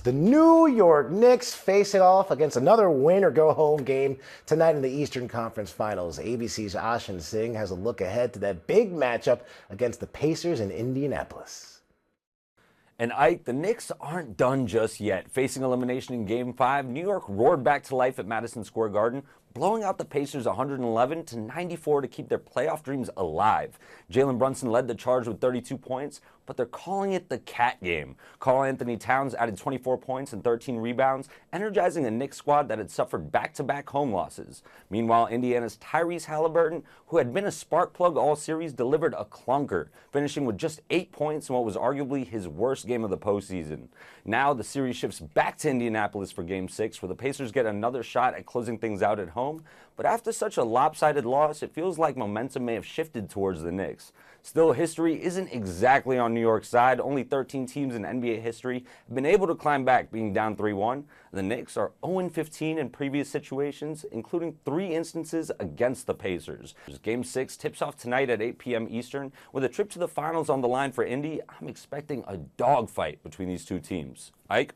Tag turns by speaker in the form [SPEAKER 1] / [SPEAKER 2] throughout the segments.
[SPEAKER 1] The New York Knicks facing off against another win-or-go-home game tonight in the Eastern Conference Finals. ABC's Ashan Singh has a look ahead to that big matchup against the Pacers in Indianapolis.
[SPEAKER 2] And Ike, the Knicks aren't done just yet. Facing elimination in Game 5, New York roared back to life at Madison Square Garden, blowing out the Pacers 111-94 to keep their playoff dreams alive. Jalen Brunson led the charge with 32 points, but they're calling it the cat game. Karl-Anthony Towns added 24 points and 13 rebounds, energizing a Knicks squad that had suffered back-to-back home losses. Meanwhile, Indiana's Tyrese Halliburton, who had been a spark plug all series, delivered a clunker, finishing with just 8 points in what was arguably his worst game of the postseason. Now the series shifts back to Indianapolis for Game 6, where the Pacers get another shot at closing things out at home. But after such a lopsided loss, it feels like momentum may have shifted towards the Knicks. Still, history isn't exactly on New York's side. Only 13 teams in NBA history have been able to climb back, being down 3-1. The Knicks are 0-15 in previous situations, including 3 instances against the Pacers. Game 6 tips off tonight at 8 p.m. Eastern. With a trip to the finals on the line for Indy, I'm expecting a dogfight between these two teams. Ike?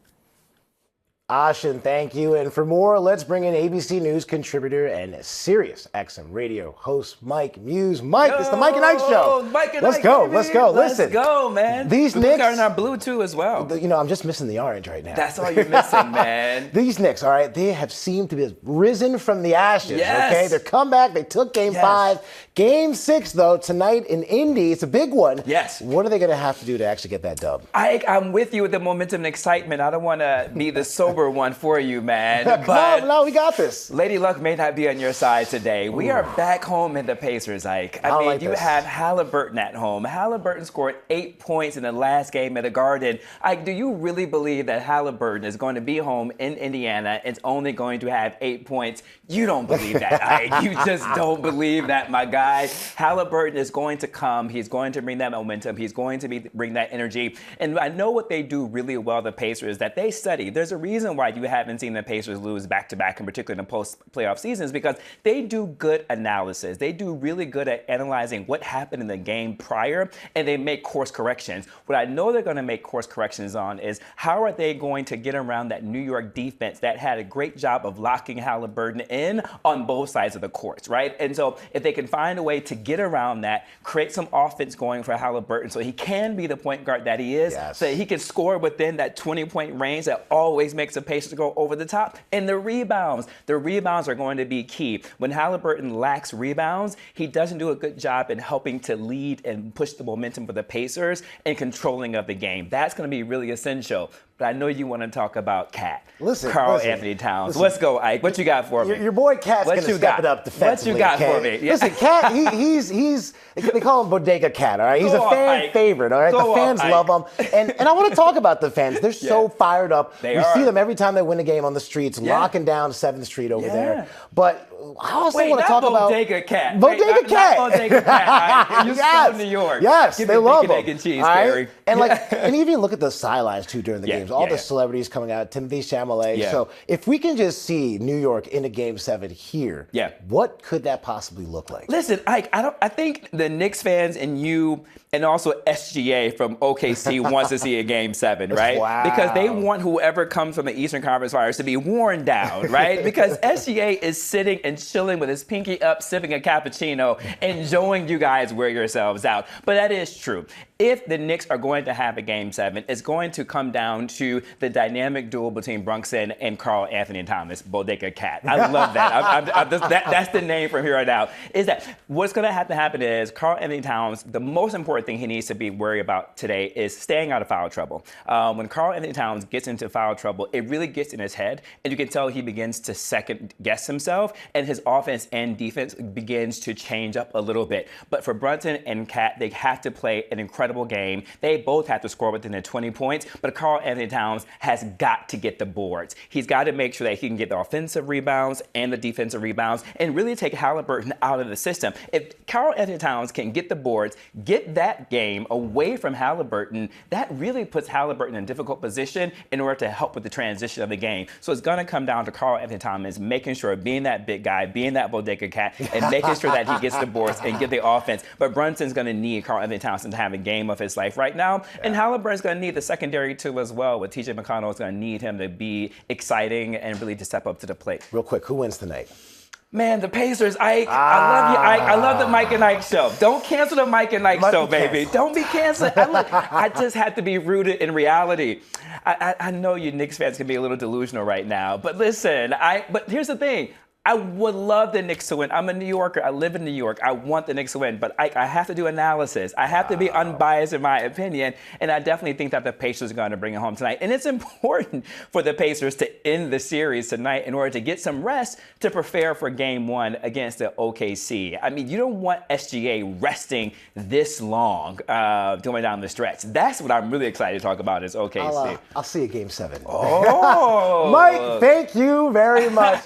[SPEAKER 1] Ashan, thank you. And for more, let's bring in ABC News contributor and Sirius XM radio host Mike Muse. Mike, it's the Mike and Ike Show.
[SPEAKER 3] Mike and
[SPEAKER 1] let's
[SPEAKER 3] Ike,
[SPEAKER 1] go.
[SPEAKER 3] baby.
[SPEAKER 1] Let's go. Listen,
[SPEAKER 3] let's go, man.
[SPEAKER 1] These
[SPEAKER 3] we
[SPEAKER 1] Knicks
[SPEAKER 3] got in our blue too as well.
[SPEAKER 1] You know, I'm just missing the orange right now.
[SPEAKER 3] That's all you're missing, man.
[SPEAKER 1] These Knicks, all right, they have seemed to be risen from the ashes.
[SPEAKER 3] Yes.
[SPEAKER 1] Okay, their comeback. They took Game 5. Game 6, though, tonight in Indy. It's a big one.
[SPEAKER 3] Yes.
[SPEAKER 1] What are they going to have to do to actually get that dub?
[SPEAKER 3] I'm with you with the momentum and excitement. I don't want to be the sober one for you, man.
[SPEAKER 1] Come
[SPEAKER 3] but
[SPEAKER 1] on, no, we got this.
[SPEAKER 3] Lady Luck may not be on your side today. We are back home in the Pacers, Ike. I mean,
[SPEAKER 1] like
[SPEAKER 3] you
[SPEAKER 1] this.
[SPEAKER 3] have Halliburton at home. Halliburton scored 8 points in the last game at the Garden. Ike, do you really believe that Halliburton is going to be home in Indiana and only going to have 8 points? You don't believe that, Ike. You just don't believe that, my guy. Halliburton is going to come. He's going to bring that momentum. He's going to bring that energy. And I know what they do really well, the Pacers, that they study. There's a reason why you haven't seen the Pacers lose back-to-back, in particular in the post-playoff seasons, because they do good analysis. They do really good at analyzing what happened in the game prior, and they make course corrections. What I know they're going to make course corrections on is how are they going to get around that New York defense that had a great job of locking Halliburton in on both sides of the courts, right? And so if they can find a way to get around that, create some offense going for Halliburton so he can be the point guard that he is, so that he can score within that 20-point range that always makes the Pacers go over the top. And the rebounds are going to be key. When Halliburton lacks rebounds, he doesn't do a good job in helping to lead and push the momentum for the Pacers and controlling of the game. That's going to be really essential. But I know you want to talk about Cat. Karl-Anthony Towns. Let's go, Ike. What you got for me?
[SPEAKER 1] Your boy Cat's going to step it up defensively.
[SPEAKER 3] What you got for me?
[SPEAKER 1] Yeah. Listen, Cat, they call him Bodega Cat, all right? He's a fan favorite, all right? The fans love him. And I want to talk about the fans. They're so fired up. We see them every time they win a game on the streets, locking down 7th Street over there. But I also want to talk about
[SPEAKER 3] Bodega Cat.
[SPEAKER 1] Bodega Cat.
[SPEAKER 3] Not Bodega Cat. You're from New York.
[SPEAKER 1] Yes,
[SPEAKER 3] Give
[SPEAKER 1] they
[SPEAKER 3] me
[SPEAKER 1] love
[SPEAKER 3] bacon,
[SPEAKER 1] him.
[SPEAKER 3] egg, and cheese,
[SPEAKER 1] right? And even look at the sidelines too during the games. All the
[SPEAKER 3] yeah.
[SPEAKER 1] celebrities coming out, Timothy Chalamet. Yeah. So if we can just see New York in a Game 7 here, what could that possibly look like?
[SPEAKER 3] Listen, Ike, I think the Knicks fans and you and also SGA from OKC wants to see a Game 7, right?
[SPEAKER 1] Wow.
[SPEAKER 3] Because they want whoever comes from the Eastern Conference Finals to be worn down, right? Because SGA is sitting and chilling with his pinky up, sipping a cappuccino, enjoying you guys wear yourselves out. But that is true. If the Knicks are going to have a Game 7, it's going to come down to the dynamic duel between Brunson and Karl-Anthony Towns, Bodega Cat. I love that. That's the name from here on out. Is that what's going to have to happen is Karl-Anthony Towns, the most important thing he needs to be worried about today is staying out of foul trouble. When Karl-Anthony Towns gets into foul trouble, it really gets in his head, and you can tell he begins to second guess himself, and his offense and defense begins to change up a little bit. But for Brunson and Cat, they have to play an incredible game. They both have to score within the 20 points, but Karl-Anthony Towns has got to get the boards. He's got to make sure that he can get the offensive rebounds and the defensive rebounds and really take Halliburton out of the system. If Karl-Anthony Towns can get the boards, get that game away from Halliburton, that really puts Halliburton in a difficult position in order to help with the transition of the game. So it's going to come down to Karl-Anthony Towns making sure, being that big guy, being that Bodega Cat, and making sure that he gets the boards and get the offense. But Brunson's going to need Karl-Anthony Towns to have a game game of his life right now. Yeah. And Halliburton's going to need the secondary too as well. With TJ McConnell, is going to need him to be exciting and really to step up to the plate.
[SPEAKER 1] Real quick, who wins tonight?
[SPEAKER 3] Man, the Pacers, Ike. I love you, Ike. I love the Mike and Ike show. Don't cancel the Mike and Ike show, baby. Don't be canceled. I just have to be rooted in reality. I know you Knicks fans can be a little delusional right now, but listen, but here's the thing. I would love the Knicks to win. I'm a New Yorker. I live in New York. I want the Knicks to win. But I have to do analysis. I have to be unbiased in my opinion. And I definitely think that the Pacers are going to bring it home tonight. And it's important for the Pacers to end the series tonight in order to get some rest to prepare for Game 1 against the OKC. I mean, you don't want SGA resting this long going down the stretch. That's what I'm really excited to talk about is OKC.
[SPEAKER 1] I'll see you Game 7.
[SPEAKER 3] Oh.
[SPEAKER 1] Mike, thank you very much.